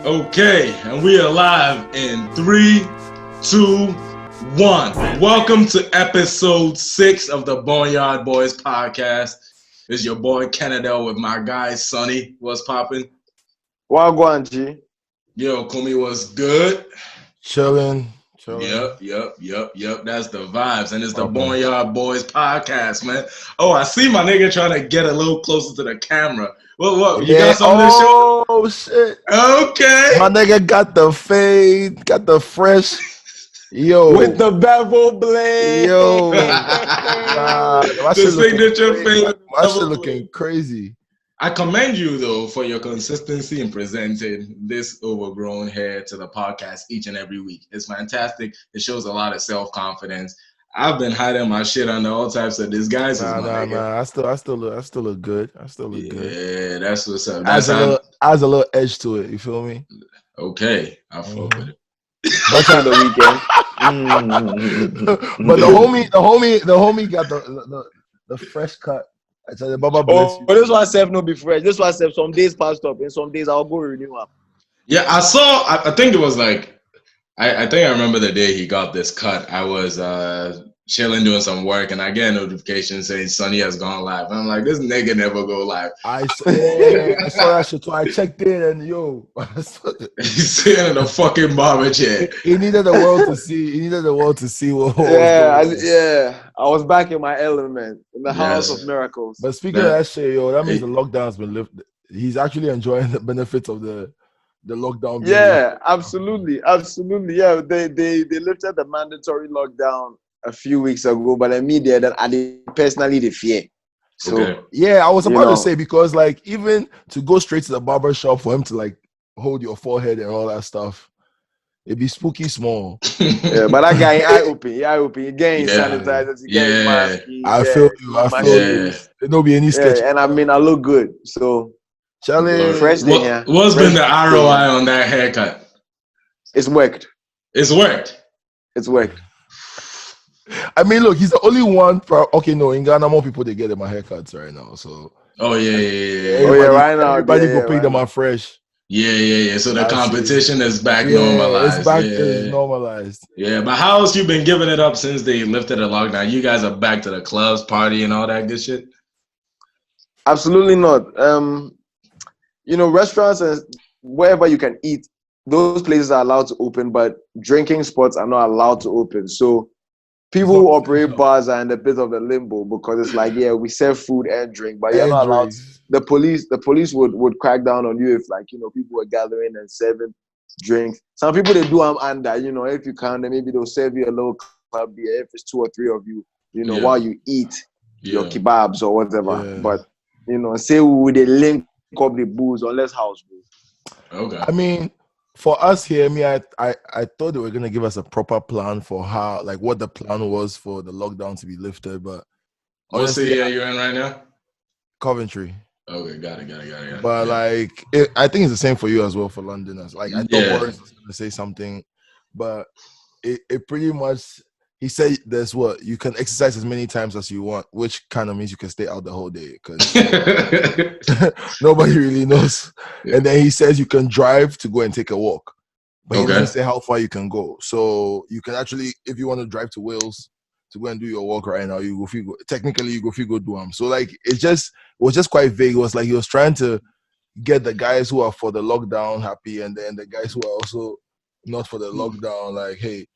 Okay, and we are live in 3, 2, 1. Welcome to episode 6 of the Boneyard Boys podcast. It's your boy Canada with my guy Sonny. What's poppin'? Wagwan, G. Yo, Kumi, was good? Chilling. Yep. That's the vibes, and it's the Boneyard Boys podcast, man. Oh, I see my nigga trying to get a little closer to the camera. What? You got something to show? Oh shit! Okay. My nigga got the fade, got the fresh. Yo, with the bevel blade. Yo, the signature fade. My shit looking crazy. I commend you though for your consistency in presenting this overgrown hair to the podcast each and every week. It's fantastic. It shows a lot of self-confidence. I've been hiding my shit under all types of disguises. Nah. I still look good. Good. Yeah, that's what's up. Adds a little edge to it. You feel me? Okay, I fuck with it. That's on the weekend. But the homie got the fresh cut. I tell you, Baba bless you. But this one self no be fresh. This one self some days passed up, and some days I'll go renew up. Yeah, I think it was like I think I remember the day he got this cut. I was chilling doing some work, and I get a notification saying Sonny has gone live. And I'm like, this nigga never go live. I saw that shit too. I checked in, and yo, he's sitting in a fucking barber chair. He needed the world to see. He needed the world to see what was going on. I was back in my element in the house of miracles. But speaking of that shit, yo, that means the lockdown's been lifted. He's actually enjoying the benefits of the lockdown. Yeah, absolutely. Yeah, they lifted the mandatory lockdown a few weeks ago, but the media that I personally the fear. So yeah, I was about to say, because like even to go straight to the barber shop for him to like hold your forehead and all that stuff, it'd be spooky small. Yeah, but that guy eye open, he getting sanitizers, he getting masks. I feel you. There don't be any sketch. And I mean, I look good, so Charlie, fresh thing here. What's been the ROI on that haircut? It's worked. I mean, look, he's the only one. In Ghana, more people they get them haircuts right now. So. Right now everybody go pick them up fresh. Yeah. So the competition is back normalized. It's back to normalized. Yeah, but how else you been giving it up since they lifted the lockdown? You guys are back to the clubs, party, and all that good shit? Absolutely not. Restaurants and wherever you can eat, those places are allowed to open, but drinking spots are not allowed to open. So people who operate bars are in a bit of a limbo, because it's like, we serve food and drink, but you're not allowed. The police would crack down on you if people were gathering and serving drinks. Some people they do under, if you can, then maybe they'll serve you a little club beer if it's 2 or 3 of you, while you eat your kebabs or whatever. Yeah. But say we would link up the booze unless house booze. Okay. I mean, for us here, I thought they were gonna give us a proper plan for how, like, what the plan was for the lockdown to be lifted. But what city are you in right now? Coventry. Okay, got it. But I think it's the same for you as well for Londoners. Like, I thought Boris was gonna say something, but it pretty much, he said there's you can exercise as many times as you want, which kind of means you can stay out the whole day, because nobody really knows. Yeah. And then he says you can drive to go and take a walk, but he doesn't say how far you can go. So you can actually, if you want to drive to Wales to go and do your walk right now, you go technically you go do them. So like it was just quite vague. It was like he was trying to get the guys who are for the lockdown happy, and then the guys who are also not for the lockdown, like, hey,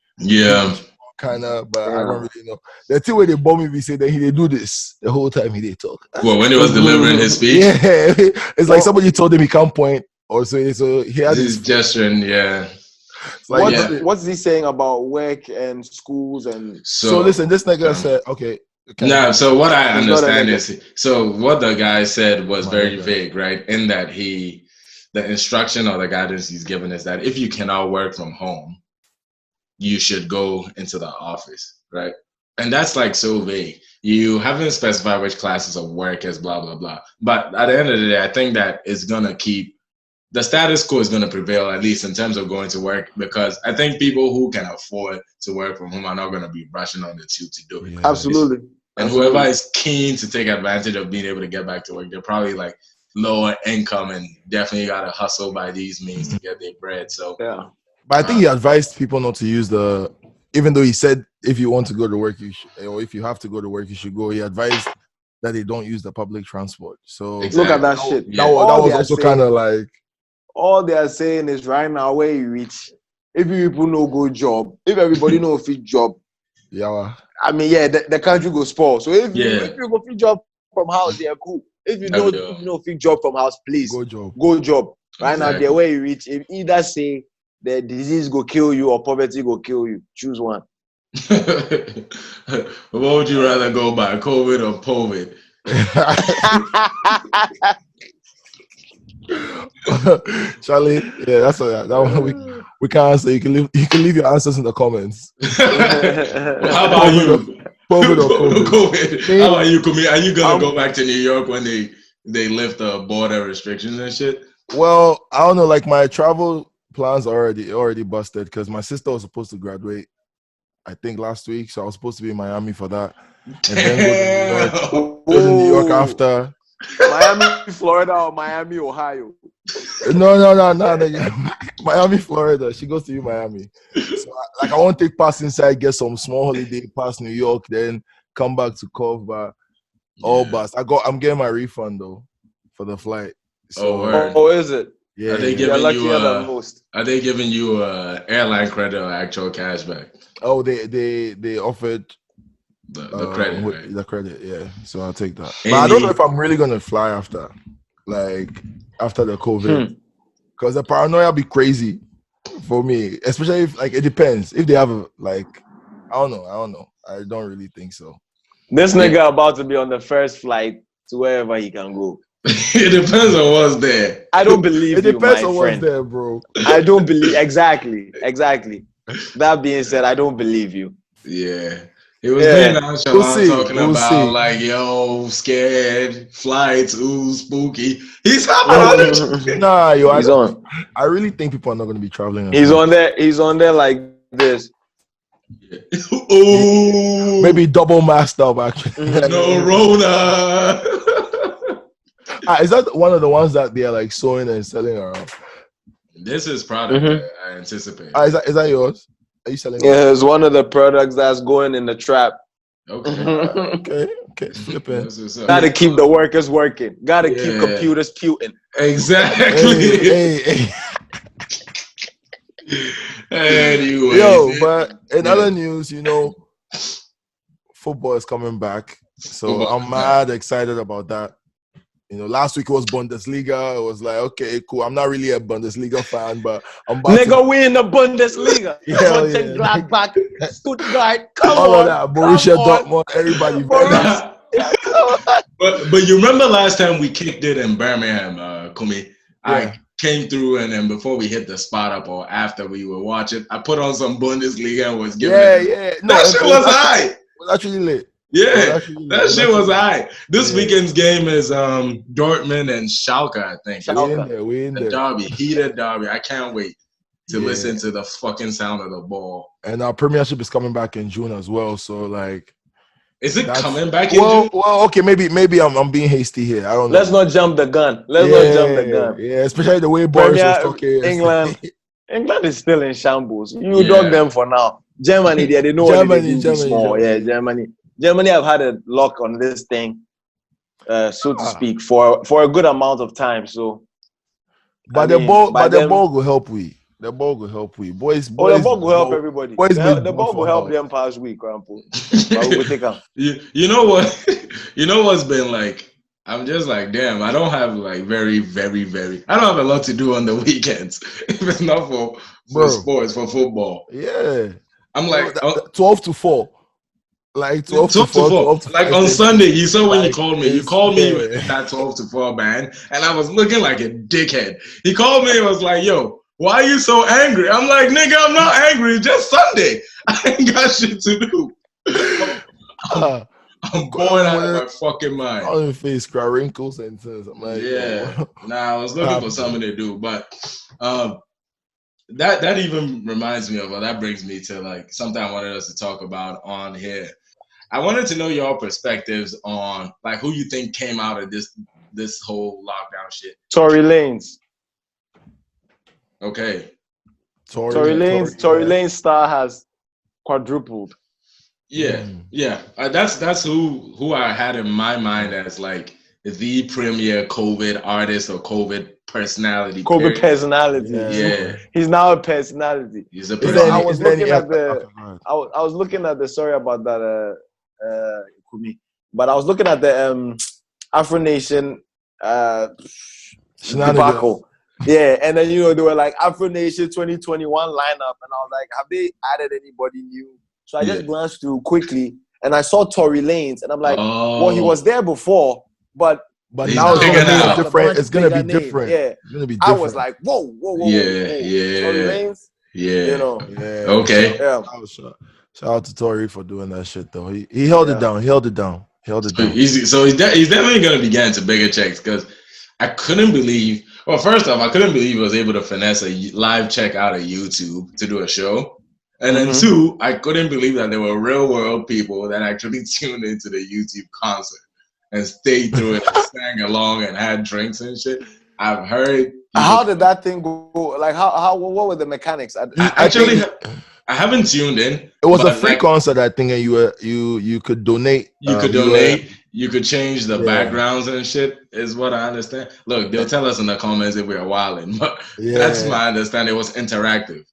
kind of, but I don't really know. The thing where they bomb me, we say that he did do this the whole time he did talk. Well, when he was delivering his speech, it's like somebody told him he can't point, or so he had his gesturing. Like, what's he saying about work and schools and? So listen, this nigga said, okay. So what I understand is, so what the guy said was very vague, right? In that the instruction or the guidance he's given is that if you cannot work from home, you should go into the office, right? And that's like so vague. You haven't specified which classes of work is blah, blah, blah. But at the end of the day, I think that it's going to the status quo is going to prevail, at least in terms of going to work, because I think people who can afford to work from home are not going to be rushing on the tube to do it. Absolutely. And whoever is keen to take advantage of being able to get back to work, they're probably like, lower income and definitely got to hustle by these means to get their bread. So yeah. But I think he advised people not to use the. Even though he said if you want to go to work, you should, or if you have to go to work, you should go. He advised that they don't use the public transport. So Exactly. Look at that shit. Yeah. that was also kind of like. All they are saying is right now where you reach, if people no go job, if everybody no fit job, Yeah. I mean, yeah, the country go spoil. So if Yeah. you go fit job from house, yeah, cool. If you don't fit job from house, please Go job. Right Exactly. now, the way you reach, if either say the disease go kill you or poverty go kill you, choose one. What would you rather go by, COVID or COVID? Charlie, yeah, that's that one we can't answer. You can leave your answers in the comments. How about you? COVID or COVID? How about you, Kumi? Are you gonna go back to New York when they lift the border restrictions and shit? Well, I don't know. Like my travel plans are already busted because my sister was supposed to graduate, I think last week. So I was supposed to be in Miami for that, and then go to New York after. Miami, Florida, or Miami, Ohio? No. Miami, Florida. She goes to Miami. So I want to take pass inside, get some small holiday, pass New York, then come back to Cove. But all bus. I'm getting my refund though for the flight. So, is it? Yeah. Are they giving luckier than most. Are they giving you airline credit or actual cash back? Oh, they offered the credit, right? The credit, yeah. So I'll take that. But I don't know if I'm really gonna fly after the COVID, because the paranoia be crazy for me. Especially if it depends if they have I don't know. I don't really think so. This nigga about to be on the first flight to wherever he can go. It depends on what's there. I don't believe it you, depends my on friend. what's there, bro. I don't believe exactly. That being said, I don't believe you. Yeah. It was being nonchalant talking about yo, scared, flights, ooh, spooky. He's Nah, yo, I really think people are not gonna be traveling. He's on there like this. Ooh. Maybe double masked up actually. No Rona. Is that one of the ones that they're sewing and selling around? This is product that I anticipate. Is that yours? Are you selling? Yeah, it's one of the products that's going in the trap. Okay. Okay. Flipping. Gotta keep the workers working. Gotta keep computers puting. Exactly. Hey. Anyway. Yo, but in other news, football is coming back. So I'm mad excited about that. Last week it was Bundesliga. It was like, okay, cool. I'm not really a Bundesliga fan, but I'm about we in the Bundesliga. Gladbach, Stuttgart, come all on. Of that. Borussia Dortmund, everybody. But you remember last time we kicked it in Birmingham, Kumi? I came through and then before we hit the spot up or after we were watching, I put on some Bundesliga and was giving it. No, that shit was high. It was actually lit. Yeah, that shit was high. This weekend's game is Dortmund and Schalke, I think. We in there. Derby, heated derby. I can't wait to listen to the fucking sound of the ball. And our Premiership is coming back in June as well. So is it coming back in June? Well, okay, maybe I'm being hasty here. I don't know. Let's not jump the gun. Yeah, especially the way Boris was talking. England is still in shambles. You dog them for now. Germany, they know Germany. Yeah, Germany. Germany have had a lock on this thing, so to speak, for a good amount of time. So, but the ball will help we. The ball will help we. Boys. The ball will help everybody. The ball will help them past week, Grandpa. But we will take them. You know what? You know what's been like? I'm just like, damn. I don't have very, very, very. I don't have a lot to do on the weekends. If it's not for sports, for football. Yeah. I'm like 12 to 4. 12 to 4. On Sunday, you saw when you called me. You called me with that 12 to 4 band, and I was looking like a dickhead. He called me and was like, yo, why are you so angry? I'm like, nigga, I'm not angry. It's just Sunday. I ain't got shit to do. I'm going out of my fucking mind. On your face, cry wrinkles and things. I'm like, I was looking for something to do, but that even reminds me of, or that brings me to something I wanted us to talk about on here. I wanted to know your perspectives on who you think came out of this whole lockdown shit. Tory Lanez. Okay. Tory Lanez star has quadrupled. Yeah, yeah. That's who I had in my mind as like the premier COVID artist or COVID personality. COVID personality. Yeah. He's now a personality. He's a personality. I was looking at the. I was looking at the. Sorry about that. But I was looking at the Afro Nation debacle. Yeah, and then they were like Afro Nation 2021 lineup, and I was like, have they added anybody new? So I just glanced through quickly, and I saw Tory Lanez, and I'm like, well, he was there before, but now it's gonna be different. It's gonna be different. Yeah, it's gonna be different. I was like, whoa. Yeah. Tory Lanez. Yeah. Okay. Yeah. Shout out to Tory for doing that shit though. He held it down. So he's definitely gonna be getting to bigger checks because I couldn't believe. Well, first off, I couldn't believe he was able to finesse a live check out of YouTube to do a show. And then two, I couldn't believe that there were real world people that actually tuned into the YouTube concert and stayed through it and sang along and had drinks and shit. I've heard. How did that thing go? Like, what were the mechanics? I haven't tuned in. It was a free concert, I think, and you could donate. You could donate. You could change the backgrounds and shit, is what I understand. Look, they'll tell us in the comments if we are wilding, but that's my understanding. It was interactive,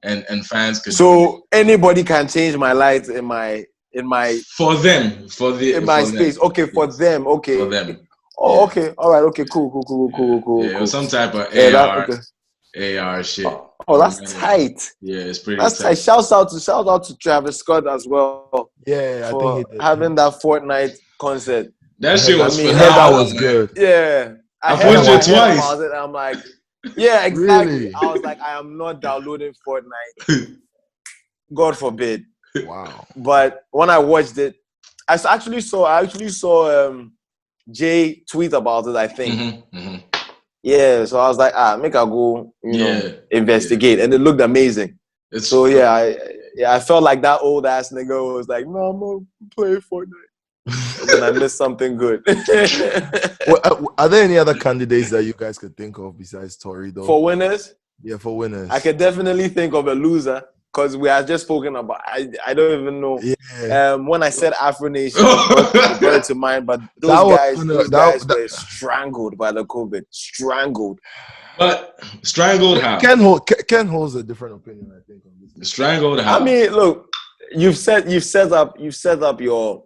and fans could. So anybody can change my lights in my. For them, space. Okay, for them. Okay. For them. Oh, okay. All right. Okay. Cool. Yeah, it was some type of AR shit. Oh, that's tight. Yeah, it's pretty. That's tight. Shout out to Travis Scott as well. Yeah, for I think he did. Having that Fortnite concert. That shit was. That was good. Yeah, I watched it twice. About it, I'm like, yeah, exactly. Really? I was like, I am not downloading Fortnite. God forbid. Wow. But when I watched it, I actually saw Jay tweet about it, I think. Yeah, so I was like, make I go, investigate, and it looked amazing. I felt like that old ass nigga was like, no, I'm gonna play Fortnite, and I missed something good. Are there any other candidates that you guys could think of besides Tory, though? For winners? Yeah, for winners. I could definitely think of a loser. Because we had just spoken about, I don't even know. Yeah. When I said Afro Nation, it brought it to mind. But those guys were strangled by the COVID. Strangled. But strangled how? Ken holds a different opinion, I think, on this. Strangled how? I mean, look, you've set up your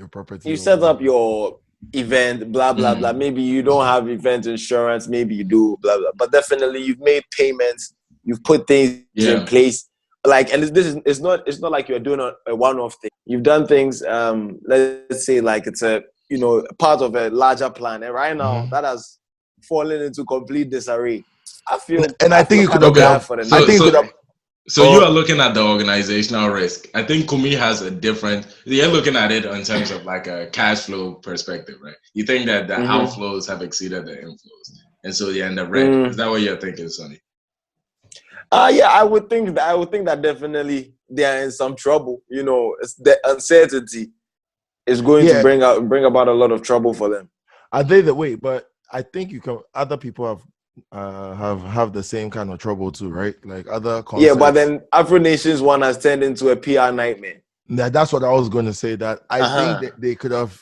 property. You set up your event, blah blah blah. Maybe you don't have event insurance. Maybe you do, blah blah. But definitely, you've made payments. You've put things in place. Like, and it's not like you're doing a one-off thing. You've done things, let's say like it's a part of a larger plan, and right now that has fallen into complete disarray. I feel, and I think you could have. So you are looking at the organizational risk. I think Kumi has a different. You're looking at it in terms of like a cash flow perspective, right? You think that the outflows have exceeded the inflows, and so you're in the red. Is that what you're thinking, Sonny? Yeah, I would think that definitely they are in some trouble. It's the uncertainty is going to bring about a lot of trouble for them. Are they the way? But I think other people have the same kind of trouble too, right? Like other concepts. Yeah, but then Afro Nations one has turned into a PR nightmare. That's what I was going to say. That I think they could have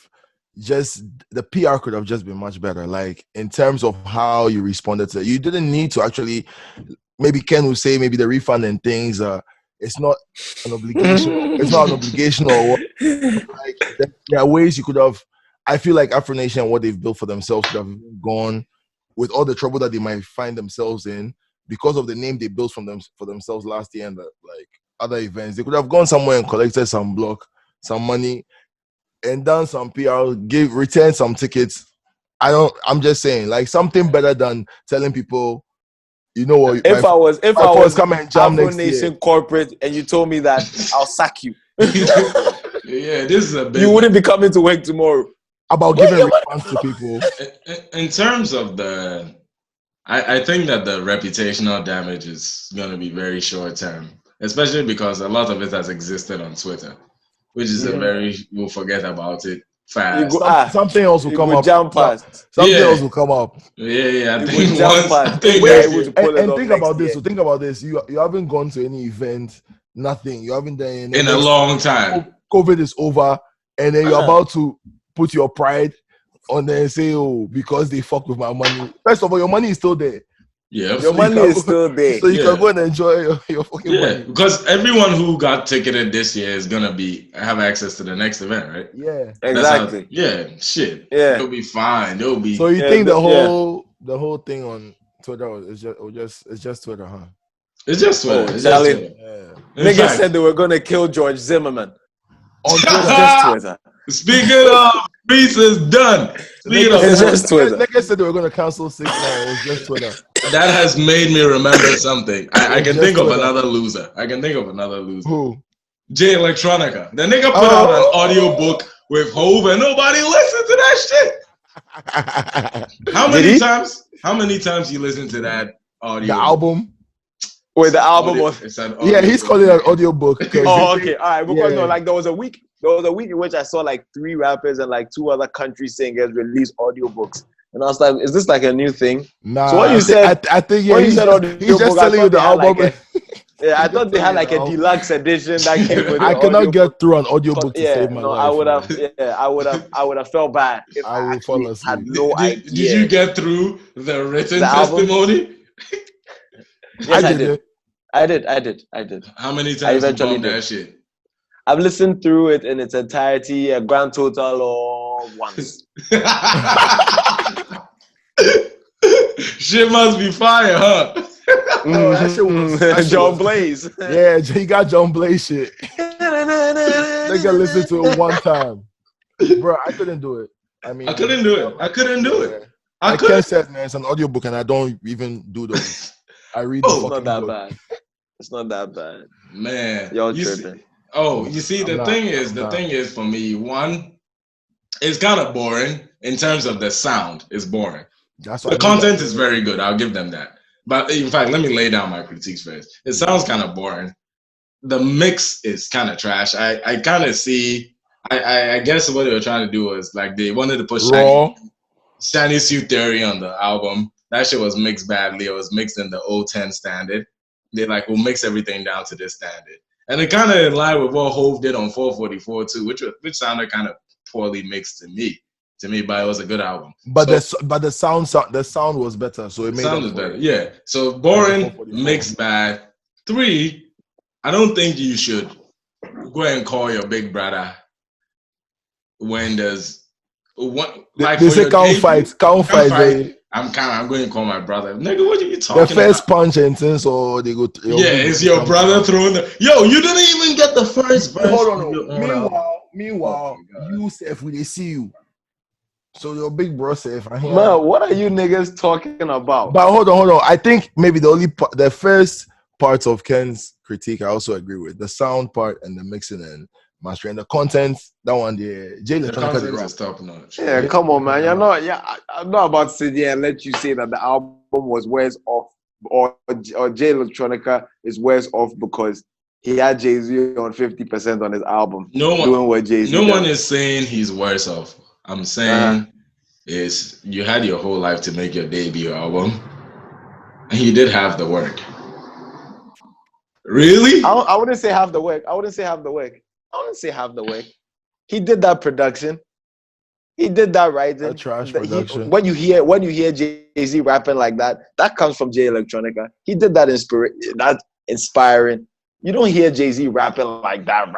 the PR could have just been much better. Like in terms of how you responded to it, you didn't need to actually. Maybe Ken will say maybe the refund and things. It's not an obligation. It's not an obligation or what. Like, there are ways you could have. I feel like Afro Nation and what they've built for themselves could have gone with all the trouble that they might find themselves in because of the name they built for themselves last year and like other events. They could have gone somewhere and collected some money, and done some PR, returned some tickets. I'm just saying, like something better than telling people. You know what? If I was coming and jam Afro Nation corporate and you told me that, I'll sack you. Yeah, this is a big. You wouldn't be coming to work tomorrow. About giving refunds to people. In terms of I think that the reputational damage is going to be very short term, especially because a lot of it has existed on Twitter, which is we'll forget about it. fast. Something else will come up. Jump past. Something else will come up. Yeah. I think Think about this. So think about this. You haven't gone to any event, nothing. You haven't done anything. In a long time. COVID is over, and then you're about to put your pride on there and say, "Oh, because they fuck with my money." First of all, your money is still there. Yeah, your money is still there, so you can go and enjoy your fucking money. Because everyone who got ticketed this year is gonna have access to the next event, right? Yeah, exactly. Shit. Yeah, it'll be fine. It'll be. So you think the whole thing on Twitter is just Twitter, huh? It's just Twitter. Niggas said they were gonna kill George Zimmerman on Twitter. Just Twitter. Speaking of, Reese is done. It's just Twitter. Niggas said they were gonna cancel 6 ix 9ine. It's just Twitter. That has made me remember something. I can think of another loser. Who? Jay Electronica. The nigga put out an audio book with Hove and nobody listened to that shit. How many times you listen to that audio? The album? Wait, the album was he's calling it an audio book. Okay. All right. Because there was a week in which I saw like 3 rappers and like 2 other country singers release audiobooks. And I was like, is this like a new thing? Nah. So what you said, I think he's just telling you the album. I thought they had like a deluxe edition that came with I cannot get through an audiobook to save my life. I would have felt bad if I will fall asleep. had no idea. Did you get through the written testimony? Yes, I did. How many times you bumped that shit? I've listened through it in its entirety, a grand total of once. Shit must be fire, huh? That shit was John Blaze. Yeah, he got John Blaze shit. They can listen to it one time. Bro, I couldn't do it. I couldn't do it. I can't say, man, it's an audiobook and I don't even do those. I read the fucking book. It's not that bad. Man. Y'all tripping. You see, the thing is for me, one, it's kind of boring in terms of the sound. It's boring. The content is very good. I'll give them that. But in fact, let me lay down my critiques first. It sounds kind of boring. The mix is kind of trash. I kind of see. I guess what they were trying to do was like they wanted to put Shiny Suit Theory on the album. That shit was mixed badly. It was mixed in the 010 standard. They like, we'll mix everything down to this standard. And it kind of in line with what Hove did on 444 too, which sounded kind of poorly mixed to me, but it was a good album. But the sound was better, so it made sound was better. Yeah. So boring, mixed bad. 3, I don't think you should go and call your big brother when there's what like they say count fight. I'm going to call my brother. Nigga, what are you talking about? The first punch and things, or they go. It's your brother throwing the. Yo, you didn't even get the first verse. Hold on. Meanwhile, you say if we see you. So your big bro say if I hear. Man, what are you niggas talking about? But hold on. I think maybe the first part of Ken's critique, I also agree with the sound part and the mixing and mastering. The content, that one, the Jay Electronica is top notch. Yeah, come on, man. I'm not about to sit here and let you say that the album was worse off or Jay Electronica is worse off because he had Jay-Z on 50% on his album. No one is saying he's worse off. I'm saying is you had your whole life to make your debut album, and you did have the work. Really? I wouldn't say half the work. He did that production. He did that writing. Trash production. When you hear Jay-Z rapping like that, that comes from Jay Electronica. He did that inspiring. You don't hear Jay-Z rapping like that.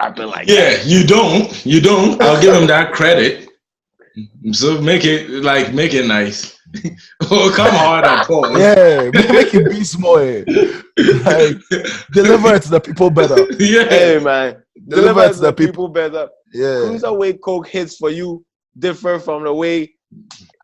Yeah, you don't. I'll give him that credit. So make it nice. Come hard and pause. Yeah, make it be small. Like, deliver it to the people better. Yeah. Hey man, deliver it to the people better. Yeah. Cruiserweight Coke hits for you different from the way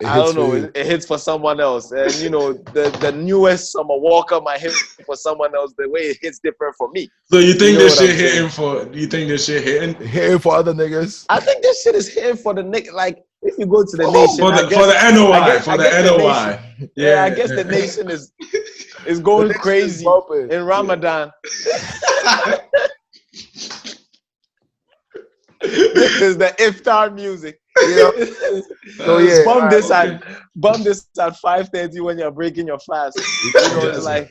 it hits for someone else. And the newest Summer Walker might hit for someone else. The way it hits different for me. So you think this shit hitting for? Do you think this shit hitting for other niggas? I think this shit is hitting for the nigga. Like if you go to the nation for the NOI. Yeah, I guess the nation is going crazy in Ramadan. This is the iftar music. You know? So yeah, bump this at 5:30 when you're breaking your fast. You know, it's like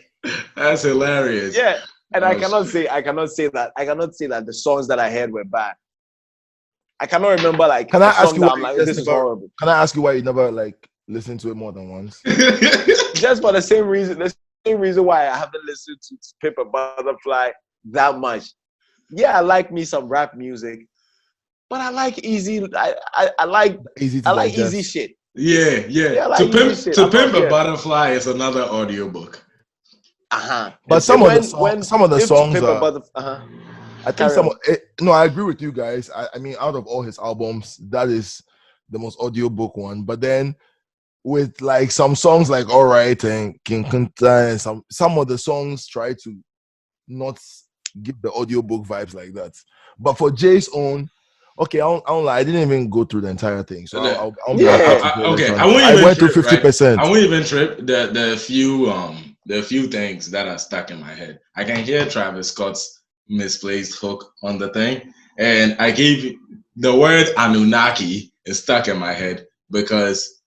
that's hilarious. Yeah, and I cannot say that the songs that I heard were bad. I cannot remember like can I ask you I'm like, this is horrible. Can I ask you why you never like listened to it more than once? Just for the same reason. The same reason why I haven't listened to Paper Butterfly that much. Yeah, I like me some rap music, but I like easy. I like easy shit. Yeah. Like to Pimp a Butterfly is another audiobook. But some of the songs are. I think I agree with you guys. I mean, out of all his albums, that is the most audiobook one. But then with like some songs like All Right and King Kunta and some of the songs try to not give the audiobook vibes like that. But for Jay's own, okay, I don't lie. I didn't even go through the entire thing. So I went through 50%. I won't even trip. The few things that are stuck in my head. I can hear Travis Scott's misplaced hook on the thing, and I gave the word Anunnaki is stuck in my head because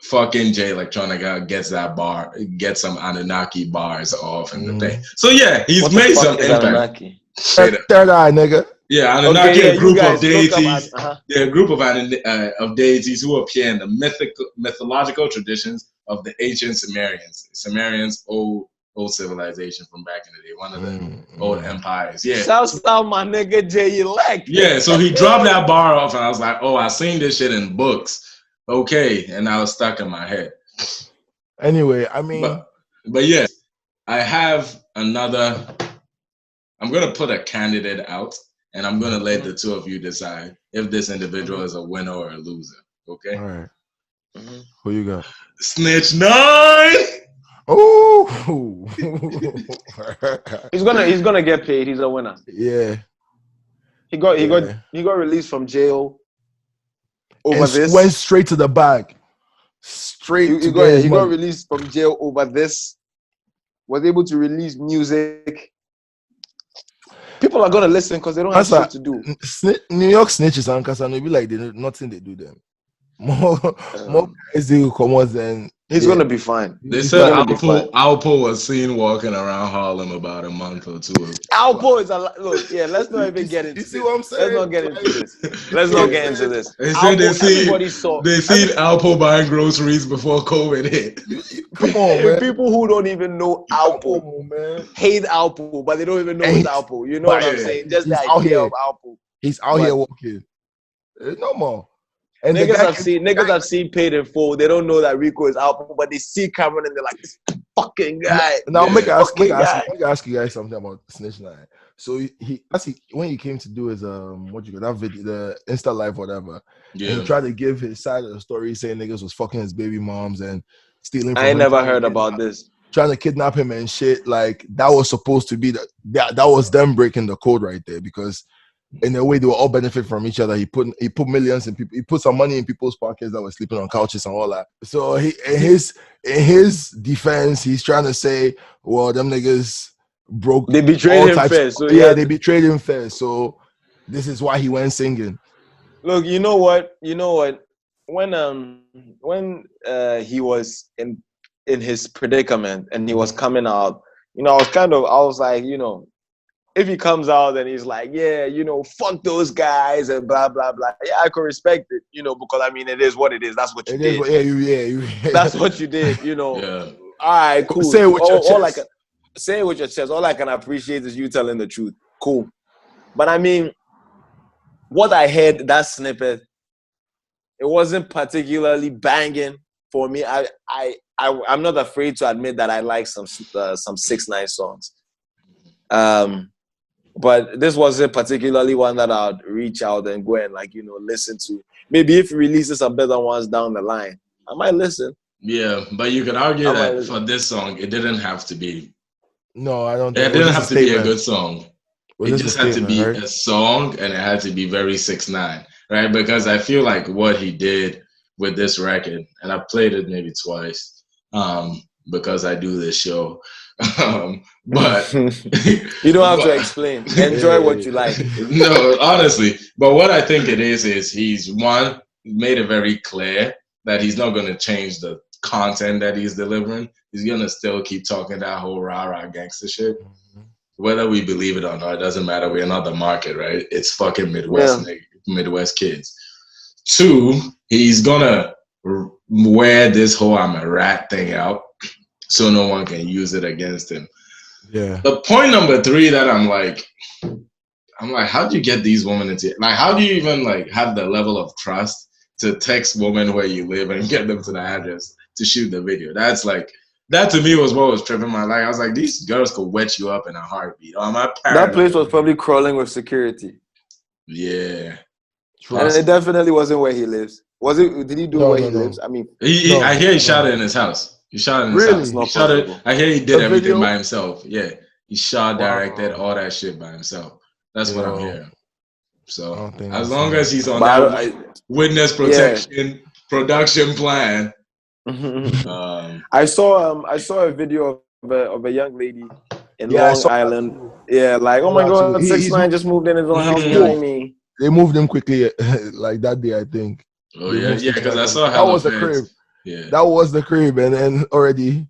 fucking Jay Electronica gets some Anunnaki bars off in the thing. So yeah, he's made some impact. Third eye, nigga. Yeah, Anunnaki, a group of deities. They're a group of deities who appear in the mythological traditions of the ancient Sumerians, old civilization from back in the day, one of the old empires. Yeah. Shouts out my nigga Jay Elect. Yeah, so he dropped that bar off, and I was like, oh, I seen this shit in books. Okay, and I was stuck in my head. Anyway, I mean, but yeah, I have another. I'm gonna put a candidate out, and I'm gonna let the two of you decide if this individual is a winner or a loser. Okay. All right. Who you got? Snitch 9. Oh, he's gonna get paid. He's a winner. Yeah. He got released from jail. This went straight to the bag. He got released from jail over this. Was able to release music. People are gonna listen because they don't have shit to do. New York snitches and Kasano be like nothing they do them. More guys they will come out than he's gonna be fine. They said Alpo was seen walking around Harlem about a month or two ago. Alpo is look, yeah, let's not even get into this. You see what I'm saying? Let's not get into this. They said they seen Alpo buying groceries before COVID hit. Come on, man. People who don't even know Alpo hate Alpo, but they don't even know it's Alpo. You know what I'm saying? Just the idea of Alpo. He's out here walking. No more. And niggas have seen Paid in Full. They don't know that Rico is Alpo, but they see Cameron and they're like, this fucking guy. Now, make ask you guys something about Snitch 9. So when he came to do his that video, the Insta Live, whatever, he tried to give his side of the story, saying niggas was fucking his baby moms and stealing from I never heard about this. Trying to kidnap him and shit. Like that was supposed to be that was them breaking the code right there, because in a way they were all benefit from each other. He put millions in people. He put some money in people's pockets that were sleeping on couches and all that. So in his defense, he's trying to say, well, them niggas broke. They betrayed him first. So they betrayed him first. So this is why he went singing. Look, you know what? When he was in his predicament and he was coming out, I was like, if he comes out and he's like, yeah, fuck those guys and blah, blah, blah. Yeah, I can respect it, because I mean, it is what it is. That's what you did. That's what you did, Yeah. All right, cool. Say it with your chest. Say it with your chest. All I can appreciate is you telling the truth. Cool. But I mean, what I heard, that snippet, it wasn't particularly banging for me. I'm not afraid to admit that I like some 6ix9ine songs. But this wasn't particularly one that I'd reach out and go and listen to. Maybe if he releases some better ones down the line, I might listen. Yeah, but you could argue that for this song, it didn't have to be. No, I don't. It didn't have to be a good song. It just had to be a song, and it had to be very 6ix9ine, right? Because I feel like what he did with this record, and I played it maybe twice, because I do this show. But you don't have to explain. Enjoy what you like. No, honestly. But what I think it is he's made it very clear that he's not going to change the content that he's delivering. He's going to still keep talking that whole rah-rah gangster shit. Mm-hmm. Whether we believe it or not, it doesn't matter. We're not the market, right? It's fucking Midwest kids. 2, he's going to wear this whole I'm a rat thing out so no one can use it against him. Yeah. The point number 3 that I'm like, how do you get these women into it? Like, how do you even like have the level of trust to text women where you live and get them to the address to shoot the video? That's like, that to me was what was tripping my life. I was like, these girls could wet you up in a heartbeat. Oh, my that place was probably crawling with security. Yeah. And it definitely wasn't where he lives. Was it? Did he do where he lives? I mean, I hear he shot it in his house. He shot it in his house. He shot it. I hear he did everything by himself. Yeah. He shot, directed, all that shit by himself. That's what I'm hearing. So as long as he's on that witness protection production plan. I saw a video of a young lady in Long Island. Yeah, like, oh my God, 6ix9ine just moved in his own house behind me. They moved him quickly, like that day, I think. Oh yeah, because I saw that was the crib. Yeah, that was the crib, and then already,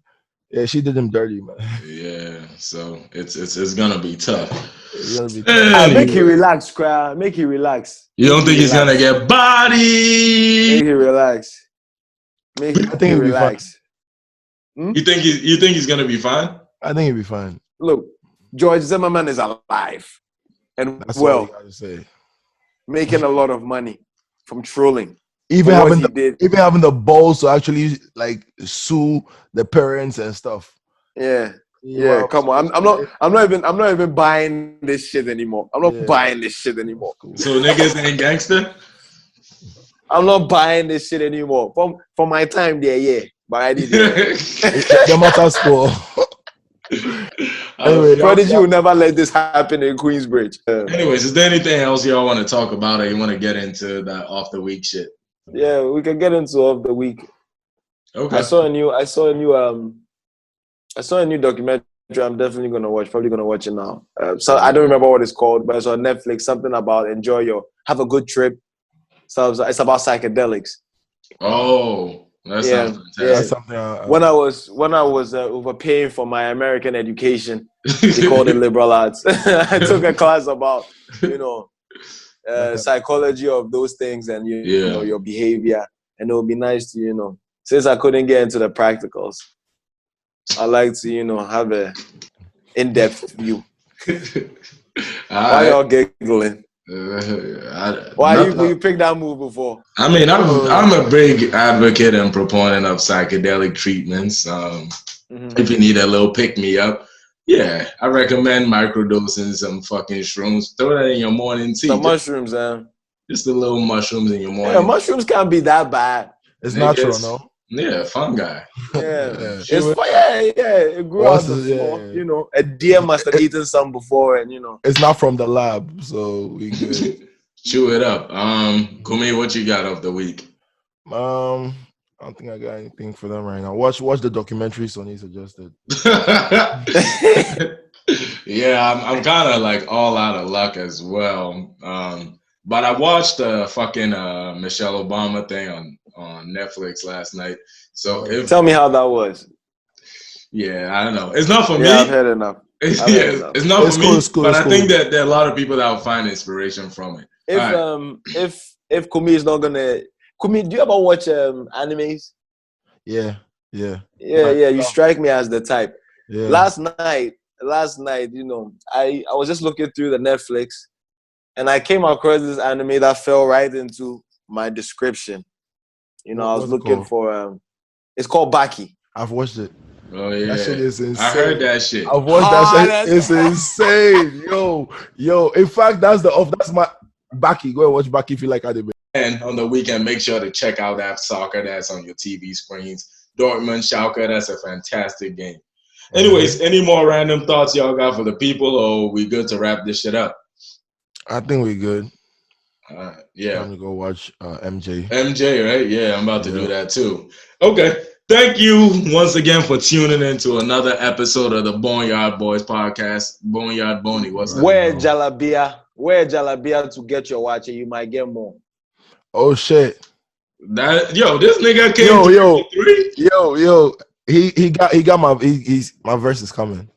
yeah, she did him dirty, man. Yeah, so it's gonna be tough. It's gonna be tough. Make you relax, crowd. Make you relax. You don't think he's gonna get body? Make you relax. I think he'll relax. You think he's gonna be fine? I think he'll be fine. Look, George Zimmerman is alive and that's all you gotta say. Making a lot of money from trolling. Even having the balls to actually like sue the parents and stuff. Yeah. Yeah, come on. I'm not even buying this shit anymore. I'm not buying this shit anymore. So niggas ain't gangster? I'm not buying this shit anymore. From my time there, yeah. But I did it. The matter score. Anyway, Prodigy will never let this happen in Queensbridge. Anyways, is there anything else y'all want to talk about or you want to get into that off the week shit? Yeah, we can get into off the week. Okay. I saw a new documentary. I'm definitely gonna watch. Probably gonna watch it now. So I don't remember what it's called, but it's on Netflix. Something about have a good trip. So it's about psychedelics. Oh. That's something. When I was overpaying for my American education, they called it liberal arts. I took a class about psychology of those things and you know your behavior, and it would be nice to since I couldn't get into the practicals, I like to have a in-depth view. Why y'all giggling? Why you picked that move before? I mean, I'm a big advocate and proponent of psychedelic treatments. If you need a little pick me up, I recommend microdosing some fucking shrooms. Throw that in your morning tea. Some mushrooms, just the little mushrooms in your morning. Yeah, mushrooms can't be that bad. It's natural, no? Yeah, fungi. Yeah, it grew out of small. A deer must have eaten some before, and it's not from the lab, so we good. Chew it up. Kumi, what you got of the week? I don't think I got anything for them right now. Watch the documentary Sonny suggested. Yeah, I'm kind of like all out of luck as well. But I watched the fucking Michelle Obama thing on Netflix last night. So tell me how that was. Yeah, I don't know. It's not for me. I've had enough. It's not for me. But I think that there are a lot of people that will find inspiration from it. If Kumi is not gonna Kumi, do you ever watch animes? Yeah. You strike me as the type. Yeah. Last night, I was just looking through the Netflix, and I came across this anime that fell right into my description. I was looking for it's called Baki. I've watched it. Oh yeah, that shit is insane. I heard that shit. I've watched that shit. It's insane, yo. In fact, that's my Baki. Go and watch Baki if you like anime. And on the weekend, make sure to check out that soccer that's on your TV screens. Dortmund, Schalke, that's a fantastic game. Anyways, any more random thoughts y'all got for the people, or we good to wrap this shit up? I think we're good. Yeah. Time to go watch MJ. MJ, right? Yeah, I'm about to do that too. Okay. Thank you once again for tuning in to another episode of the Boneyard Boys podcast. Boneyard Boney, what's that? Wear jalabia to get your watch and you might get more. Oh shit. This nigga came three. Yo. He got my verse is coming.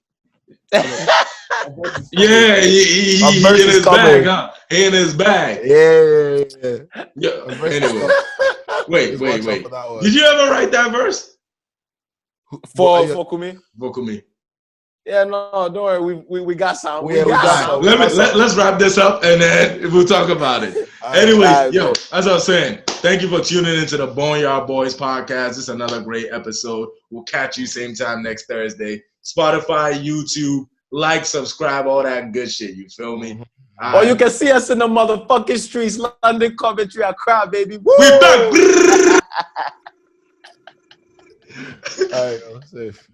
Yeah, he in his bag, huh? He in his bag. Yeah. Anyway, wait. Did you ever write that verse? For Kumi? For Kumi. Yeah, no, don't worry. We got some. Let's wrap this up and then we'll talk about it. Anyways, as I was saying, thank you for tuning into the Boneyard Boys podcast. It's another great episode. We'll catch you same time next Thursday. Spotify, YouTube, like, subscribe, all that good shit. You feel me? Or you can see us in the motherfucking streets, London, Coventry, Accra, baby. Woo! We back. All right, safe.